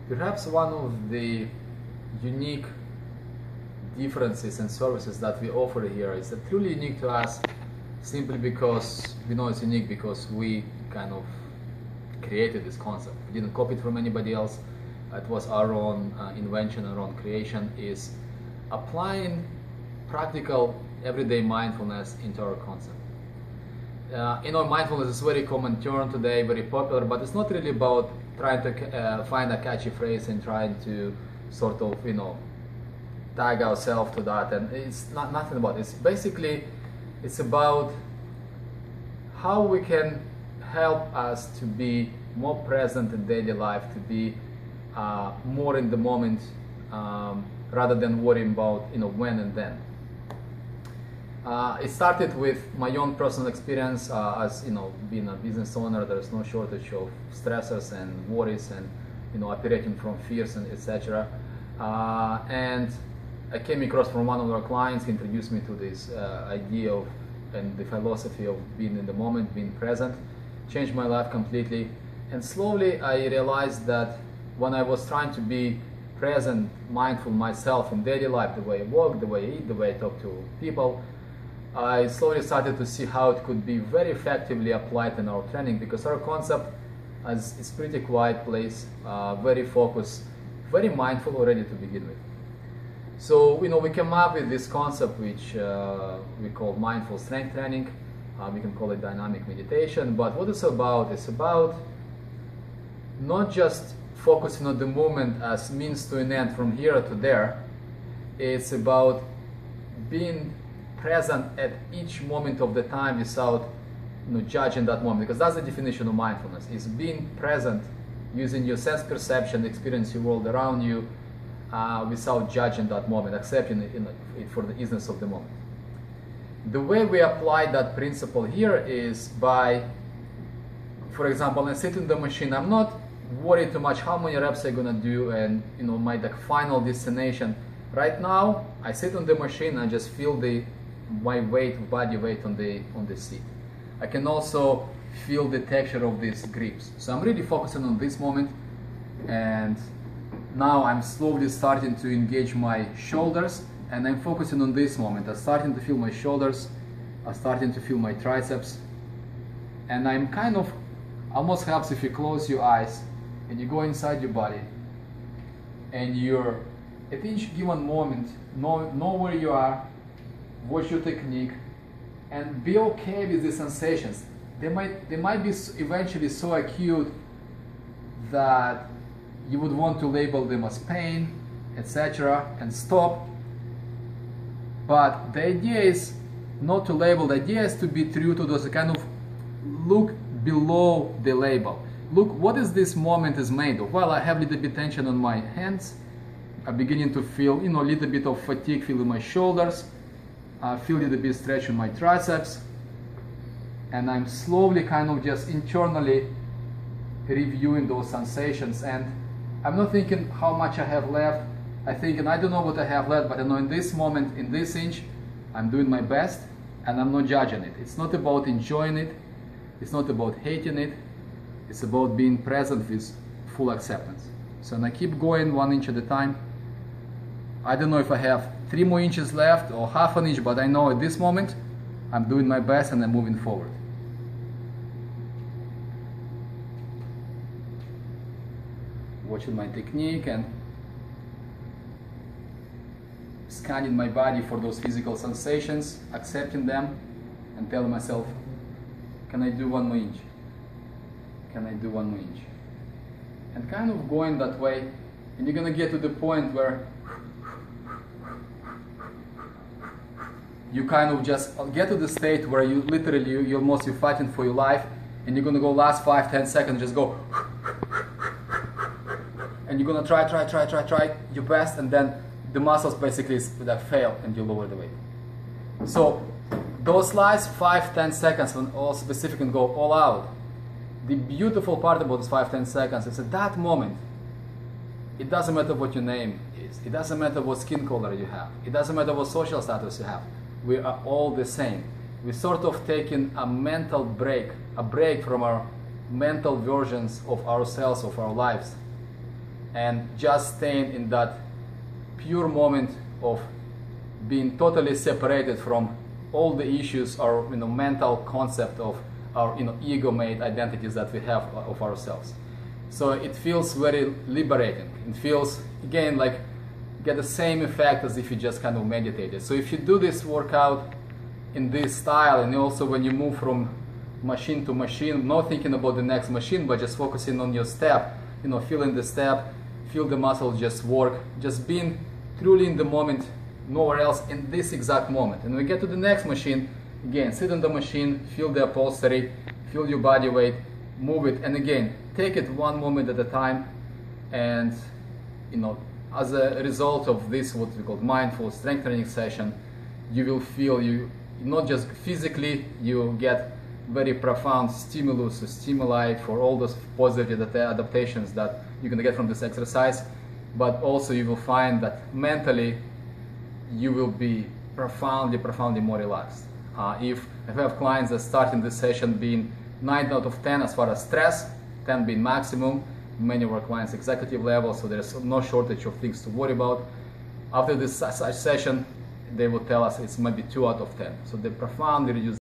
Perhaps one of the unique differences and services that we offer here is truly unique to us, simply because we know it's unique because we kind of created this concept. We didn't copy it from anybody else. It was our own invention, our own creation, is applying practical everyday mindfulness into our concept. Mindfulness is a very common term today, very popular, but it's not really about trying to find a catchy phrase and trying to sort of, tag ourselves to that. And it's nothing about it. It's basically, it's about how we can help us to be more present in daily life, to be more in the moment, rather than worrying about, when and then. It started with my own personal experience as being a business owner. There's no shortage of stressors and worries and operating from fears and etc. And I came across from one of our clients. He introduced me to this idea of and the philosophy of being in the moment, being present. Changed my life completely. And slowly I realized that when I was trying to be present, mindful myself in daily life, the way I walk, the way I eat, the way I talk to people, I slowly started to see how it could be very effectively applied in our training, because our concept is pretty quiet place, very focused, very mindful already to begin with. So we came up with this concept which we call mindful strength training. We can call it dynamic meditation. But what it's about not just focusing on the movement as means to an end from here to there. It's about being present at each moment of the time without judging that moment, because that's the definition of mindfulness, is being present using your sense perception, experience your world around you without judging that moment, accepting it for the easiness of the moment. The way we apply that principle here is by, for example, when I sit in the machine, I'm not worried too much how many reps I'm gonna do and my final destination. Right now, I sit on the machine and just feel my weight, body weight on the seat. I can also feel the texture of these grips. So I'm really focusing on this moment, and now I'm slowly starting to engage my shoulders, and I'm focusing on this moment. I'm starting to feel my shoulders, I'm starting to feel my triceps, and I'm kind of, almost helps if you close your eyes and you go inside your body, and you're at each given moment, know where you are, watch your technique, and be okay with the sensations. They might be eventually so acute that you would want to label them as pain, etc., and stop. But the idea is not to label. The idea is to be true to those, kind of look below the label. Look, what is this moment is made of? Well, I have a little bit tension on my hands. I'm beginning to feel, a little bit of fatigue feeling my shoulders. I feel a little bit stretch in my triceps. And I'm slowly kind of just internally reviewing those sensations. And I'm not thinking how much I have left. I'm thinking, I don't know what I have left, but I know in this moment, in this inch, I'm doing my best, and I'm not judging it. It's not about enjoying it. It's not about hating it. It's about being present with full acceptance. So when I keep going 1 inch at a time, I don't know if I have 3 more inches left or half an inch, but I know at this moment I'm doing my best and I'm moving forward. Watching my technique and scanning my body for those physical sensations, accepting them, and telling myself, can I do 1 more inch? Can I do 1 more inch? And kind of going that way, and you're gonna get to the point where you kind of just get to the state where you literally, you're fighting for your life, and you're gonna go last 5-10 seconds, just go, and you're gonna try your best, and then the muscles basically fail and you lower the weight. So those last 5-10 seconds when all specific and go all out, the beautiful part about those 5-10 seconds is at that moment, it doesn't matter what your name is, it doesn't matter what skin color you have, it doesn't matter what social status you have, we are all the same. We're sort of taking a mental break, a break from our mental versions of ourselves, of our lives. and just staying in that pure moment of being totally separated from all the issues or mental concept of our ego-made identities that we have of ourselves. So it feels very liberating. It feels again like get the same effect as if you just kind of meditated. So if you do this workout in this style, and also when you move from machine to machine, not thinking about the next machine, but just focusing on your step, feeling the step, feel the muscle just work, just being truly in the moment, nowhere else, in this exact moment. And when we get to the next machine, again, sit on the machine, feel the upholstery, feel your body weight, move it, and again, take it one moment at a time. And as a result of this, what we call mindful strength training session, you will feel you not just physically, you get very profound stimuli for all those positive adaptations that you're going to get from this exercise, but also you will find that mentally you will be profoundly more relaxed. If I have clients that start in this session being 9 out of 10 as far as stress, 10 being maximum, many of our clients executive level, so there's no shortage of things to worry about. After this session, they will tell us it's maybe 2 out of 10. So they profoundly reduce